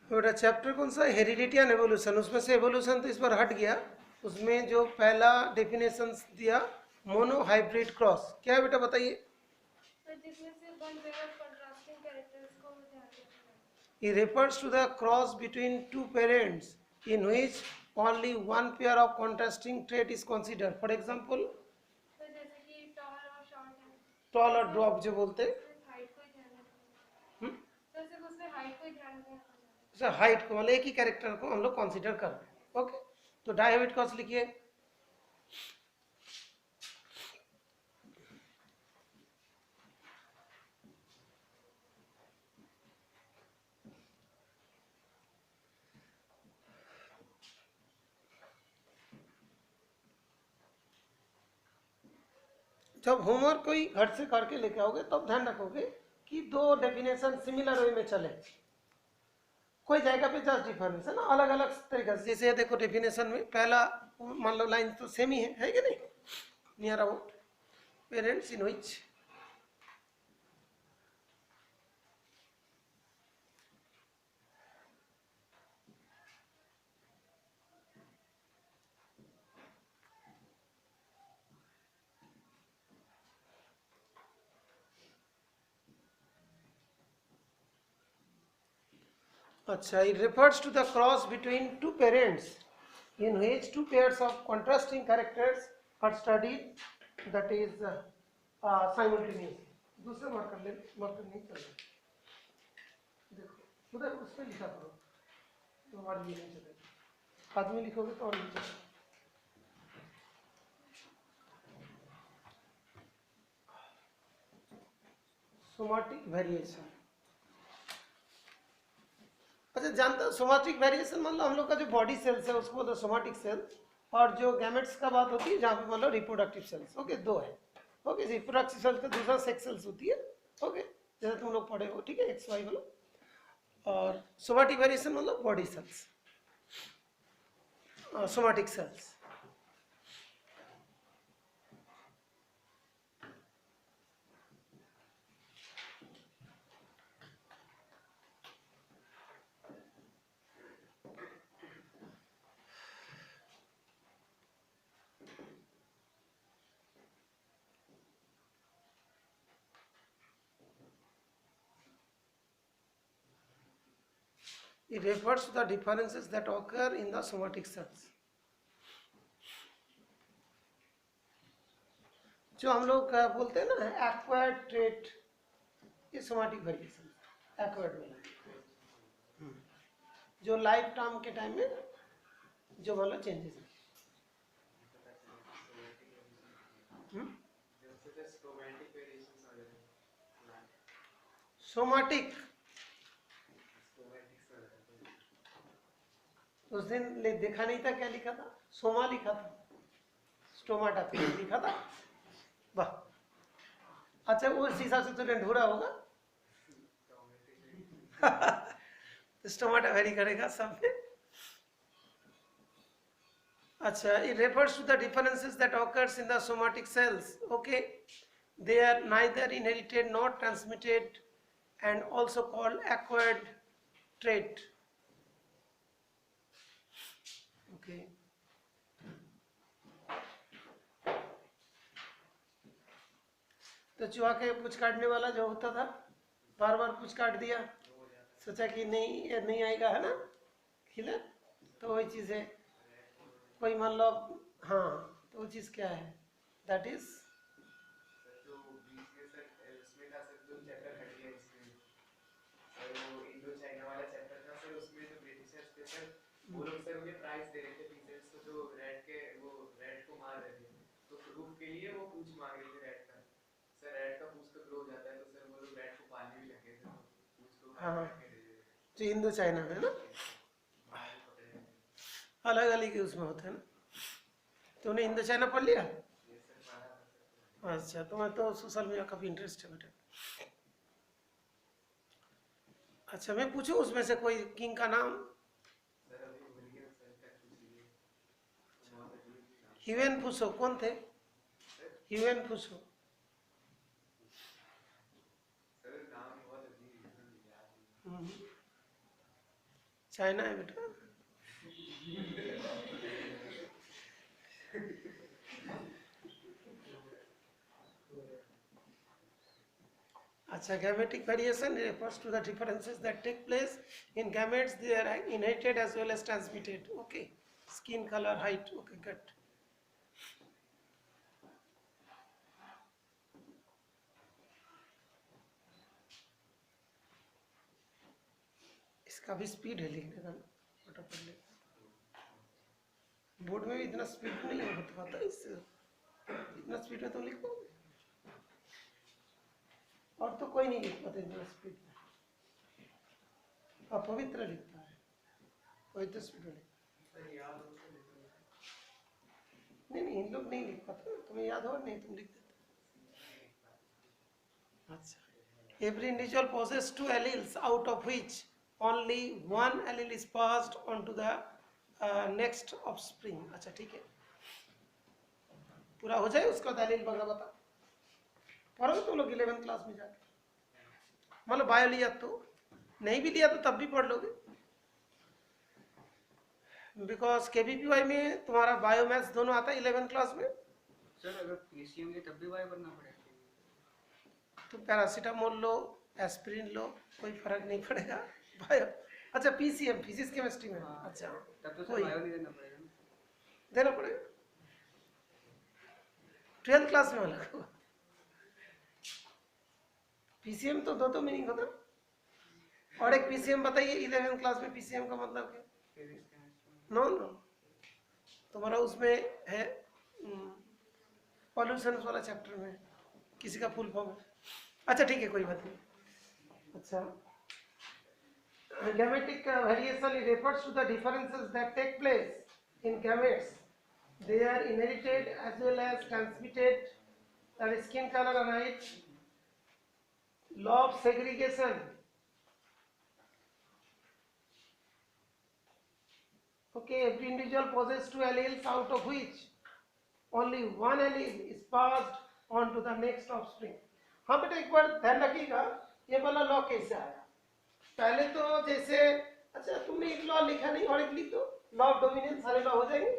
बेटा चैप्टर कौन सा, हेरिडिटी एंड एवोल्यूशन, उसमें से एवोल्यूशन तो इस बार हट गया। उसमें जो पहला डेफिनेशन दिया मोनो हाइब्रिड क्रॉस, क्या है बेटा बताइए। It refers to the cross between two parents in which only one pair of contrasting trait is considered. For example, tall और ड्रॉप जो बोलते हैं, हाइट को मतलब एक ही कैरेक्टर को हम लोग कंसीडर कर रहे हैं। ओके, तो डायहाइब्रिड क्रॉस लिखिए। जब होमवर्क कोई घर से करके लेके आओगे तब ध्यान रखोगे कि दो डेफिनेशन सिमिलर वे में चले, कोई जगह पे जस्ट डिफरेंस है ना, अलग अलग तरीके से। जैसे देखो डेफिनेशन में पहला मान लो लाइन तो सेम ही है कि नहीं, नियर अबाउट पेरेंट्स इन विच अच्छा, it refers to the cross between two parents in which two pairs of contrasting characters are studied, that is simultaneously। दूसरे मार्कर ले, मार्कर नहीं चल रहा, देखो उधर उस पर लिखा करो तो और ये नहीं चलेगा, आदमी लिखोगे तो और नहीं चलेगा। सोमाटिक वेरिएशन, अच्छा जानते हो सोमाटिक वेरिएशन मतलब हम लोग का जो बॉडी सेल्स है उसको बोलते हैं सोमाटिक सेल्स, और जो गैमेट्स का बात होती है जहाँ पे मतलब रिप्रोडक्टिव सेल्स। ओके, दो है। ओके, रिप्रोडक्टिव सेल्स का दूसरा सेक्स सेल्स होती है। ओके, जैसे तुम लोग पढ़े हो, ठीक है, एक्स वाई वाला। और सोमाटिक वेरिएशन मतलब body cells, somatic cells. It refers to the differences that occur in the somatic cells। जो हम लोग बोलते हैं ना एक्वायर्ड ट्रेट, ये सोमाटिक वेरिएशन एक्वायर्ड वाला, जो लाइफ टाइम के टाइम में जो मतलब चेंजेस है। सोमाटिक उस दिन देखा नहीं था, क्या लिखा था, सोमा लिखा था, स्टोमाटा लिखा था। वाह, अच्छा वो उस हिसाब से तो ढूंढा होगा। स्टोमाटा वेरी करेगा सब में। अच्छा, it refers to the differences that occurs in the somatic cells। Okay, they are neither inherited nor transmitted and also called acquired trait। Okay, तो चूहा के पूछ काटने वाला जो होता था, बार बार पूछ काट दिया, सोचा कि नहीं ये नहीं आएगा है ना खिला, तो वही चीज़ है। कोई मान लो, हाँ, तो वो चीज़ क्या है, दैट इज वो लोग सर उन्हें प्राइस दे रहे थे पीसेस को, जो रेड के वो रेड को मार रहे थे, तो प्रूफ के लिए वो पूछ मांग रहे थे रेड का। सर रेड का पूछ तो ग्रो हो जाता है, तो सर वो लोग रेड को पालने भी लगे थे, तो पूछ को हाँ, काट के दे दे रहे थे। जो इंडो चाइना में ना अलग अलग ही उसमें होते हैं ना। तूने इंडो चाइना पढ़ लिया? अच्छा, तुम्हें तो सोशल मीडिया काफ़ी इंटरेस्ट है बेटा। अच्छा, मैं पूछूं उसमें से कोई किंग का नाम? ह्यूएन फूसो कौन थे? ह्यूएन फूसो, चाइना है बेटा। अच्छा, gametic variation refers to the differences that take place in gametes. They are inherited as well as transmitted. Okay, skin color, height. Okay, good. इसका भी स्पीड है लिखने का, फटाफट लिख। बोर्ड में भी इतना स्पीड नहीं हो पाता, इससे इतना स्पीड में तुम लिख पाओगे? और तो कोई नहीं लिख पाता इतना स्पीड में। अपवित्र लिखता है, पवित्र स्पीड में लिखता है। नहीं, इन लोग नहीं लिख पाते, तुम्हें याद हो नहीं, तुम लिख देते। अच्छा, every individual possesses two alleles, out of which only one allele is passed on to the next offspring. अच्छा ठीक है, पूरा हो जाए उसका एलील वगैरह बता पढ़ोगे तुम लोग 11th क्लास में जाके। मतलब बायो लिया तो, नहीं भी लिया तो तब भी पढ़ लोगे, बिकॉज केबीपीवाई में तुम्हारा बायो मैथ्स दोनों आता है 11th क्लास में। सर अगर पीसीएम के तब भी बायो करना पड़ेगा? तो पैरासीटामोल लो, एस्पिरिन लो, कोई फर्क नहीं पड़ेगा। बायो, अच्छा पीसीएम फिजिक्स केमिस्ट्री में। हाँ, अच्छा तब तो सर बायो नहीं देना पड़ेगा ना? देना पड़ेगा, 12th क्लास में अलग होगा। पीसीएम तो दो मीनिंग होता, और एक पीसीएम बताइए 11th क्लास में पीसीएम का मतलब क्या? नो नो, तुम्हारा उसमें है पॉल्यूशन वाला चैप्टर में, किसी का फुल फॉर्म है। अच्छा ठीक है, कोई बात नहीं। अच्छा, gametic variation refers to the differences that take place in gametes. They are inherited as well as transmitted. That is skin color and height. Law of segregation. Okay, every individual possesses two alleles, out of which only one allele is passed on to the next offspring. हाँ बेटा, एक बार ध्यान रखिएगा, ये वाला law कैसे आया। पहले तो जैसे, अच्छा तुमने एक लॉ लिखा नहीं, और एक लिख दो, लॉ ऑफ डोमिनेंस। सारे लॉ हो जाएंगे,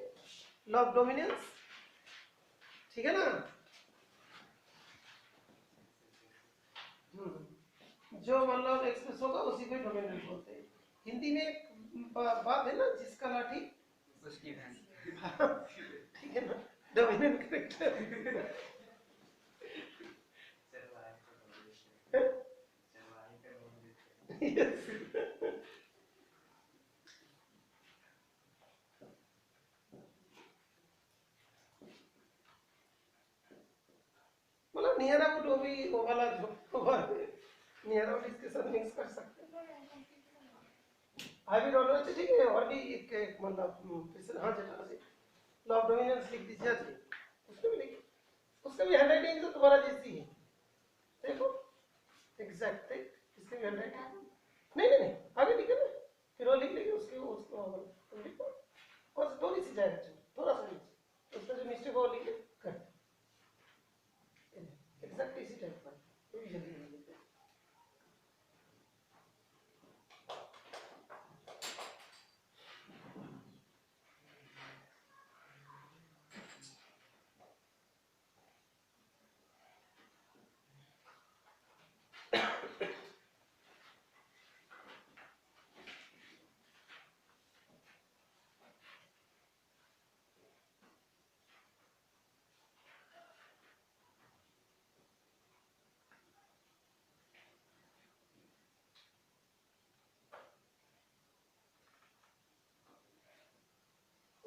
लॉ ऑफ डोमिनेंस, ठीक है ना। जो मतलब एक्सप्रेस होगा उसी को डोमिनेंस बोलते हैं। हिंदी में एक बात है ना, जिसका लाठी उसकी बहन। ठीक है ना, डोमिनेंट करेक्टर। मतलब नियर अबाउट वो भी वो वाला जो नियर अबाउट इसके साथ मिक्स कर सकते हैं। हाईवे डॉलर से ठीक है, और भी एक मतलब हाँ चला जी, लॉ ऑफ डोमिनेंस लिख दीजिए जी, उसको भी लिखिए, उसका भी हैंडराइटिंग से तुम्हारा जैसी है, देखो एग्जैक्ट है, इसके भी हैंडराइटिंग नहीं आगे लिखे ना, फिर वो लिख लेंगे उसको लिखो, और थोड़ी सी जाएगा, थोड़ा सा नीचे उसका जो मिस्टेक हो लिखे कर एग्जैक्ट इसी टाइप का, कोई भी जल्दी नहीं लिखते।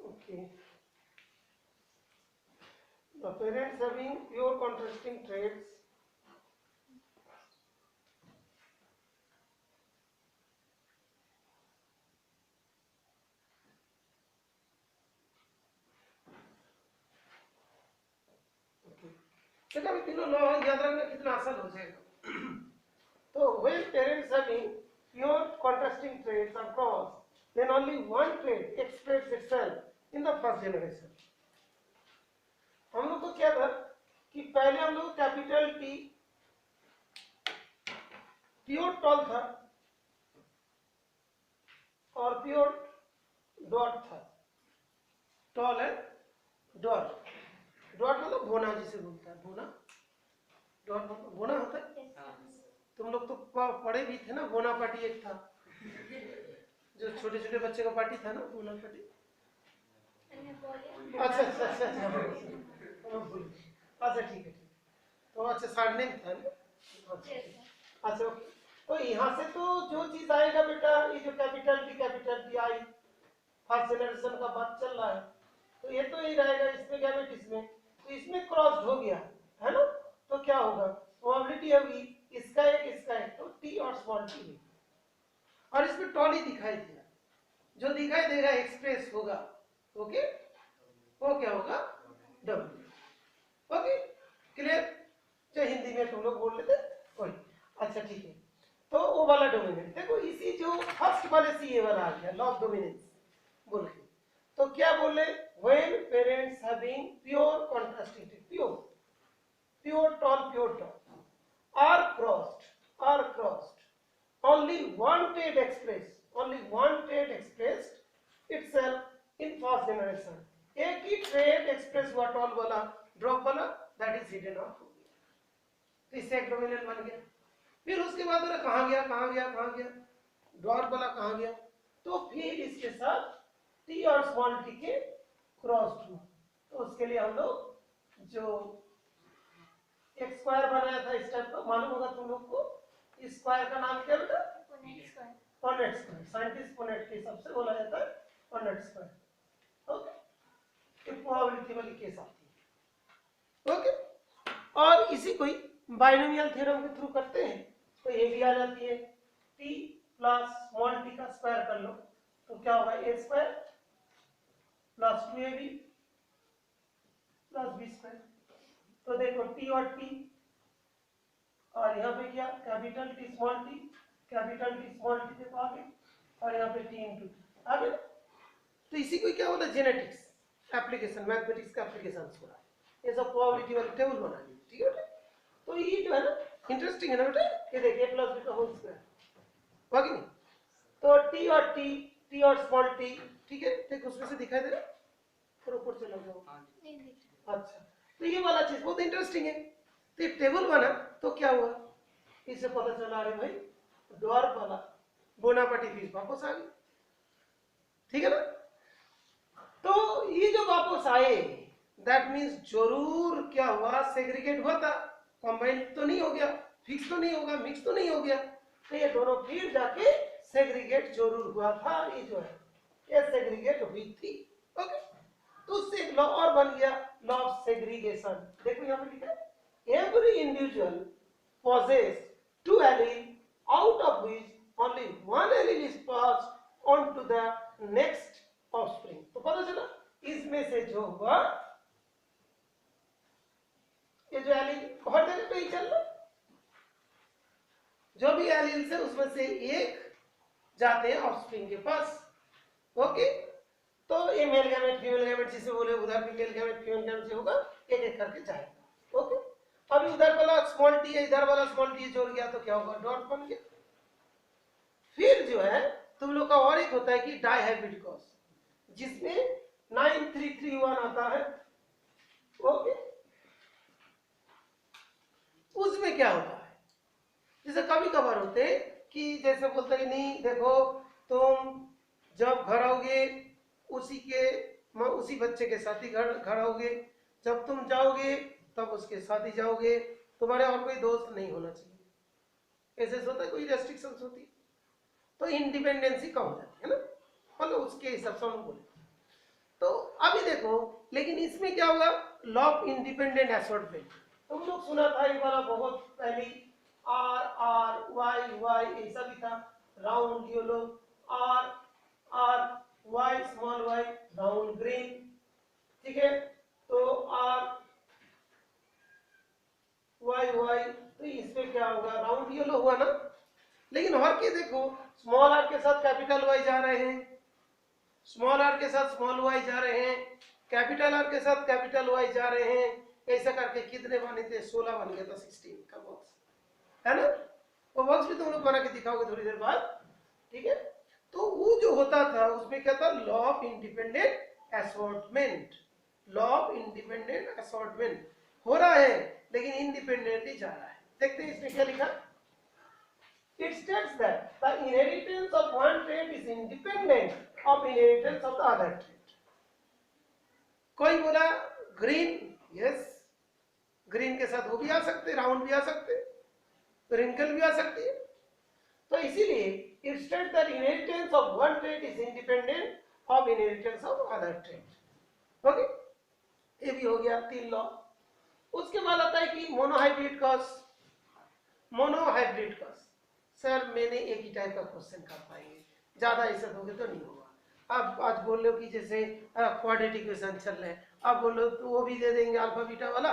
Okay. The parents having pure contrasting traits बेटा अभी तीनों लॉ याद रखना कितना आसान हो जाएगा। तो when parents having pure contrasting traits are crossed, then only one trait expresses itself in the first generation. हम लोग को क्या था कि पहले हम लोग कैपिटल टी प्योर टॉल था, और प्योर डॉट था, टॉल एंड डॉट। डॉट मतलब बोना जिसे बोलता है, बोना, डॉट मतलब बोना होता है। तुम लोग तो पढ़े भी थे ना, बोना पार्टी एक था, जो छोटे छोटे बच्चे का पार्टी था ना, बोना पार्टी। अच्छा अच्छा अच्छा अच्छा ठीक है। तो अच्छा सार्नेम था ना, अच्छा ओके। तो यहाँ से तो जो चीज आएगा बेटा, ये जो capital D I first generation का बात चल रहा है, तो ये तो ही रहेगा, इसमें गैमेट इसमें, तो इसमें क्रॉस हो गया है ना, तो क्या होगा, प्रोबेबिलिटी होगी इसका एक, तो टी और स्मॉल टी, और इसमें टॉली दिखाई दिया, जो दिखाई देगा एक्सप्रेस होगा, ओके, वो क्या होगा, डब्ल्यू। ओके क्लियर, जो हिंदी में तुम लोग बोल लेते कोई। अच्छा ठीक है, तो वो वाला डोमिनेंस देखो, इसी जो फर्स्ट वाले सी ए वाला आ गया, लॉ ऑफ डोमिनेंस बोल के, तो क्या बोले, when parents having pure contrasting, pure tall are crossed, only one trait expressed itself in first generation, एक ही trait express हुआ टॉल वाला, ड्रॉप वाला, that is hidden out हो गया, तो इससे एक डोमिनेंट बन गया। फिर उसके बाद वाला कहाँ गया, ड्रॉप वाला कहाँ गया, तो फिर इसके साथ टी और स्मॉल टी के क्रॉस हुआ, तो उसके लिए हम लोग जो एक स्क्वायर बनाया था इस टाइप का, मालूम होगा तुम लोग को, इस स्क्वायर का नाम क्या बेटा, पॉनेट स्क्वायर, साइंटिस्ट पॉनेट के हिसाब से बोला जाता है पॉनेट स्क्वायर। ओके, ये प्रोबेबिलिटी वाली केस आती है। ओके, और इसी को ही बाइनोमियल थ्योरम के थ्रू करते हैं, तो ये भी आ जाती है, टी प्लस स्मॉल टी का स्क्वायर कर लो, तो क्या होगा, A square plus 2ab plus B square, तो देखो टी और टी, और यहाँ पे क्या, कैपिटल टी स्मॉल टी देखो आगे, और यहाँ पे टी इंटू आगे, तो इसी को क्या बोलता है, जेनेटिक्स एप्लीकेशन, मैथमेटिक्स का एप्लीकेशन हो रहा है, ये सब प्रोबेबिलिटी वाली टेबल बना ली, ठीक है बेटा। तो ये जो है ना इंटरेस्टिंग है ना बेटा, ये देखिए प्लस बी का होल स्क्वायर, होगा कि नहीं, तो टी और स्मॉल टी, ठीक है, देखो उसमें से दिखाई दे रहा है, फिर ऊपर चला जाओ। अच्छा, तो ये वाला चीज बहुत इंटरेस्टिंग है, तो ये टेबल बना, तो क्या हुआ, इससे पता चला, अरे भाई ड्वार्फ वाला बोनापार्टी फीस वापस आ गई, ठीक है ना। तो ये जो वापस आए, दैट मींस जरूर क्या हुआ, सेग्रीगेट हुआ था, कंबाइन तो नहीं हो गया, फिक्स तो नहीं होगा, मिक्स तो नहीं हो गया, तो ये दोनों फिर जाके सेग्रीगेट जरूर हुआ था, ये जो है ये सेग्रीगेट हुई थी। ओके, तो उससे लॉ और बन गया, लॉ ऑफ सेग्रीगेशन। देखो यहाँ पे लिखा है, every individual possess two allele, out of which only one allele is passed on to the next offspring। तो पता चला, इसमें से जो हुआ, ये जो एलील हर जगह पे ही चल रहा, जो भी एलील से उसमें से एक जाते हैं ऑफस्प्रिंग के पास। ओके, तो ये मेल गैमेट फीमेल गैमेट जिसे बोले, उधर भी मेल गैमेट फीमेल गैमेट से होगा, एक एक करके जाएगा। ओके, अभी उधर वाला स्मॉल टी है, इधर वाला स्मॉल टी जोड़ गया, तो क्या होगा, डॉट बन गया। फिर जो है तुम लोग का और एक होता है कि डाइहाइब्रिड क्रॉस, जिसमें 9331 आता है। ओके, उसमें क्या होता है, जैसे कभी कभार होते हैं कि जैसे बोलते हैं नहीं देखो, तुम जब घर आओगे उसी बच्चे के साथ ही घर आओगे, जब तुम जाओगे तब उसके साथ ही जाओगे, तुम्हारे और कोई दोस्त नहीं होना चाहिए, ऐसे होता है, कोई रेस्ट्रिक्शंस होती है, तो इंडिपेंडेंसी कम हो जाती है ना, मतलब उसके हिसाब से हम बोले। तो अभी देखो, लेकिन इसमें क्या होगा, लॉ ऑफ इंडिपेंडेंट असॉर्टमेंट, तुम लोग सुना था ये वाला बहुत पहले, आर आर वाई वाई ऐसा भी था, round yellow, R R Y small y round green, ठीक है, तो आर वाई वाई, तो इसमें क्या होगा, राउंड येलो हुआ ना। लेकिन हर के देखो, स्मॉल आर के साथ कैपिटल वाई जा रहे हैं, स्मॉल आर के साथ स्मॉल वाई जा रहे हैं, कैपिटल आर के साथ कैपिटल वाई जा रहे हैं, ऐसा करके कितने बने थे, 16 बन गया था, 16 का बॉक्स है ना, वो बॉक्स भी तुम लोग बना के दिखाओगे थोड़ी देर बाद, ठीक है। तो वो जो जो होता था उसमें क्या था, law of independent assortment. Law of independent assortment हो रहा है लेकिन इंडिपेंडेंटली जा रहा है। देखते हैं इसमें क्या लिखा। It states that the inheritance of one trait is independent of inheritance of the other trait. कोई बोला ग्रीन, यस ग्रीन के साथ वो भी आ सकते, राउंड भी आ सकते, रिंकल भी आ सकती है। तो इसीलिए it states that inheritance of one trait is independent of inheritance of other trait. Okay, ये भी हो गया 3 लॉ। उसके बाद आता है कि monohybrid cos. Monohybrid cos sir मैंने एक ही टाइप का क्वेश्चन कर पाएंगे, ज्यादा ऐसा दोगे तो नहीं होगा। आप आज बोल लो कि जैसे क्वाड्रेटिक इक्वेशन चल रहे हैं, आप बोलो तो वो भी दे देंगे अल्फा बीटा वाला,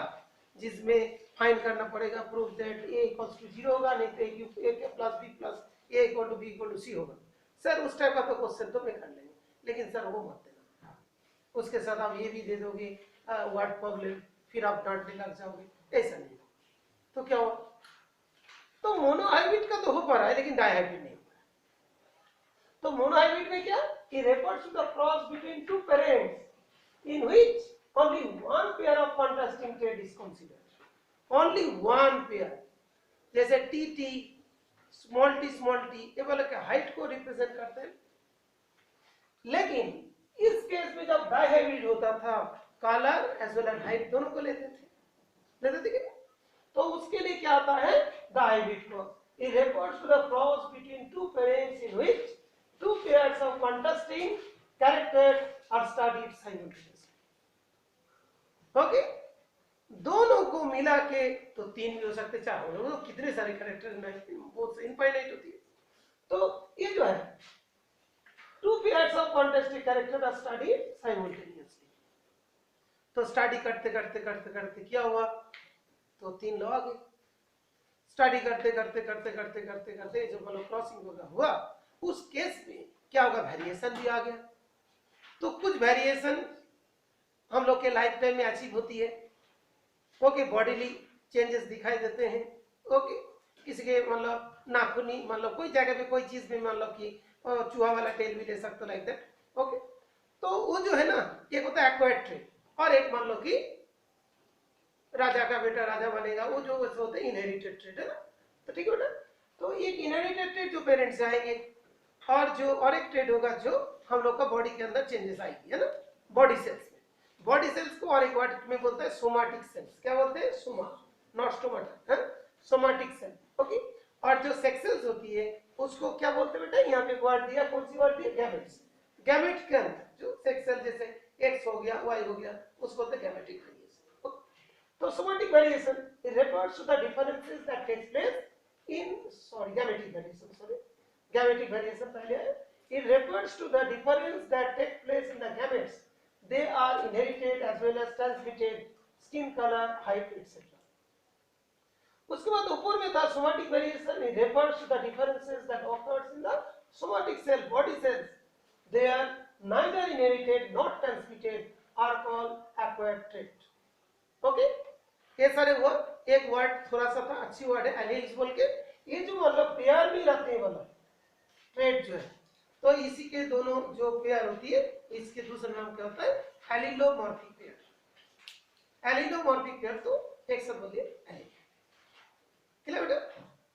जिसमें फाइंड करना पड़ेगा proof that a equals to 0 होगा, नहीं तो a plus b plus a equal to b equal to c होगा। सर उस टाइप का तो क्वेश्चन तो मैं कर लेंगे, लेकिन सर वो मत देना, उसके साथ आप ये भी दे दोगे व्हाट प्रॉब्लम, फिर आप डांटने लग जाओगे, ऐसा नहीं हो तो क्या हुआ। तो मोनोहाइब्रिड का तो हो पा रहा है लेकिन डाइहाइब्रिड नहीं हो रहा है। तो मोनोहाइब्रिड में क्या, it refers to the cross between two parents in which only one pair of contrasting trait is considered, only one pair। जैसे tt स्मॉल t ये वाला क्या हाइट को रिप्रेजेंट करते हैं, लेकिन इस केस में जब डाइहाइब्रिड होता था colour as well as height दोनों को लेते थे क्या? तो उसके लिए क्या आता है dihybrid cross. It refers to the cross between two parents in which two pairs of contrasting characters are studied simultaneously. Okay, दोनों को मिला के तो 3 भी हो सकते, 4 हो सकते, तो कितने सारे कैरेक्टर में बहुत इनफाइनाइट होती है। तो ये जो है two pairs of contrasting characters are studied simultaneously। तो स्टडी करते करते करते करते क्या हुआ, तो 3 लॉ आ गए। स्टडी करते करते करते करते करते करते जो मतलब क्रॉसिंग हुआ उस केस में क्या होगा, वेरिएशन भी आ गया। तो कुछ वेरिएशन हम लोग के लाइफ टाइम में अचीव होती है। ओके, बॉडीली चेंजेस दिखाई देते हैं। ओके, किसी के मतलब नाखूनी मतलब कोई जगह पे कोई चीज में मतलब कि चूहा वाला टेल भी ले सकते लाइक दैट। ओके, तो वो जो है ना, एक होता है एक्वायर्ड ट्रेट और एक मान लो कि राजा का बेटा राजा बनेगा, वो जो होते हैं इनहेरिटेड ट्रेट है ना। तो ठीक है बेटा, तो एक इनहेरिटेड ट्रेट जो पेरेंट्स से आएंगे और एक ट्रेट होगा जो हम लोग का बॉडी के अंदर चेंजेस आएगी है ना, बॉडी सेल्स में। बॉडी सेल्स को और एक वर्ड में बोलते हैं सोमाटिक सेल्स। क्या बोलते हैं, सोमा, नॉट स्टोमाटा, है सोमाटिक सेल। ओके, और जो सेक्स सेल्स होती है उसको क्या बोलते हैं बेटा, यहाँ पे वर्ड दिया, कौन सी वर्ड दिया, गैमेट्स। गैमेट के अंदर जो सेक्स सेल जैसे एक्स हो गया, वाई हो गया, उसको बोलते हैं गैमेटिक वेरिएशन। तो somatic variation it refers to the differences that takes place in gametic variation पहले है। It refers to the difference that take place in the gametes. They are inherited as well as transmitted, skin color, height, etc. उसके बाद ऊपर में था somatic variation it refers to the differences that occurs in the somatic cell, body cells. They are neither inherited nor transmitted, are called acquired trait. Okay, ये सारे हुआ। एक word थोड़ा सा था, अच्छी वर्ड है एलील्स बोल के, ये जो मतलब पेयर में रहते हैं वाला ट्रेट जो है, तो इसी के दोनों जो पेयर होती है इसके दूसरा नाम क्या होता है, एलिलोमॉर्फिक पेयर। एलिलोमॉर्फिक पेयर तो एक सब बोलिए एलील। क्लियर बेटा,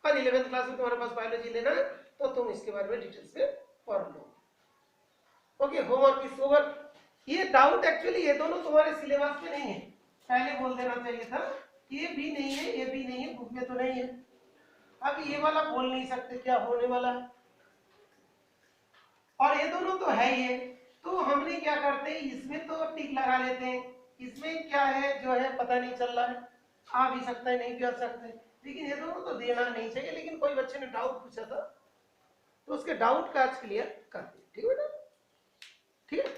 और 11th क्लास में तुम्हारे पास बायोलॉजी लेना है तो तुम इसके बारे में डिटेल्स में पढ़ लो। Okay, homework is over. ये डाउट एक्चुअली ये दोनों तुम्हारे सिलेबस में नहीं है, पहले बोल देना चाहिए था। ये भी नहीं है, ये भी नहीं है, बुक में तो नहीं है। अब ये वाला बोल नहीं सकते क्या होने वाला है, और ये दोनों तो है ही है। तो हमने क्या करते हैं, इसमें तो टिक लगा लेते हैं, इसमें क्या है जो है पता नहीं चल रहा है, आ भी सकता है नहीं भी आ सकता है, लेकिन ये दोनों तो देना नहीं चाहिए। लेकिन कोई बच्चे ने डाउट पूछा था तो उसके डाउट का आज क्लियर कर दिया। ठीक है बेटा, ठीक है।